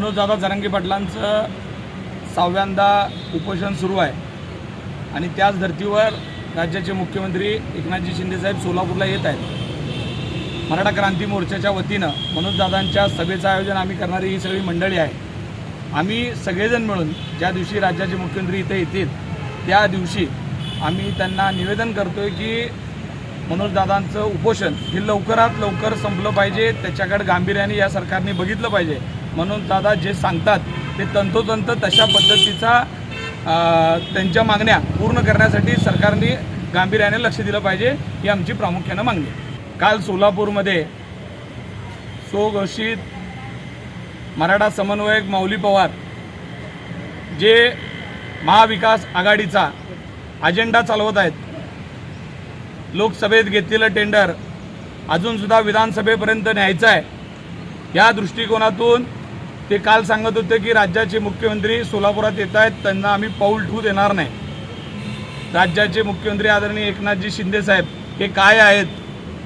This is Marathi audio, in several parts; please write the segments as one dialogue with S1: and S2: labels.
S1: मनोजदादा जरांगे पाटलांचं 6व्यांदा उपोषण सुरू आहे आणि त्याच धर्तीवर राज्याचे मुख्यमंत्री एकनाथजी शिंदेसाहेब सोलापूरला येत आहेत। मराठा क्रांती मोर्चाच्या वतीनं मनोजदादांच्या सभेचं आयोजन आम्ही करणारी ही सगळी मंडळी आहे। आम्ही सगळेजण मिळून ज्या दिवशी राज्याचे मुख्यमंत्री इथे येतील त्या दिवशी आम्ही त्यांना निवेदन करतोय की मनोजदादांचं उपोषण हे लवकरात लवकर संपलं पाहिजे, त्याच्याकडे गांभीर्याने या सरकारने बघितलं पाहिजे। मनोजदादा जे सांगतात ते तंतोतंत तशा पद्धतीचा त्यांच्या मागण्या पूर्ण करण्यासाठी सरकारने गांभीर्याने लक्ष दिलं पाहिजे, ही आमची प्रामुख्याने मागणी आहे। काल सोलापूरमध्ये स्वघोषित मराठा समन्वयक माऊली पवार जे महाविकास आघाडीचा अजेंडा चालवत आहेत, लोकसभेत घेतलेलं टेंडर अजूनसुद्धा विधानसभेपर्यंत न्यायचं आहे, या दृष्टिकोनातून ते काल सांगत होते की राज्याचे मुख्यमंत्री सोलापुरात येत आहेत, त्यांना आम्ही पाऊल ठेवू देणार नाही। राज्याचे मुख्यमंत्री आदरणीय एकनाथजी शिंदेसाहेब हे काय आहेत,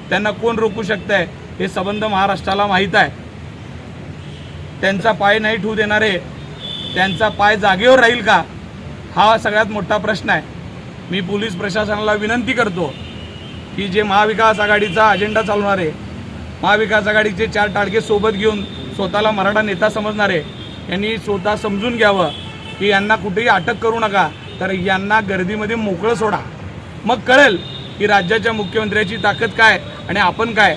S1: त्यांना कोण रोखू शकतंय हे संबंध महाराष्ट्राला माहीत आहे। त्यांचा पाय नाही ठेवू देणारे, त्यांचा पाय जागेवर राहील का, हा सगळ्यात मोठा प्रश्न आहे। मी पोलीस प्रशासनाला विनंती करतो की जे महाविकास आघाडीचा अजेंडा चालवणारे, महाविकास आघाडीचे 4 टाळके सोबत घेऊन स्वतःला मराठा नेता समजणारे यांनी स्वतः समजून घ्यावं की यांना कुठेही अटक करू नका, तर यांना गर्दीमध्ये मोकळं सोडा, मग कळेल की राज्याच्या मुख्यमंत्र्याची ताकद काय आणि आपण काय।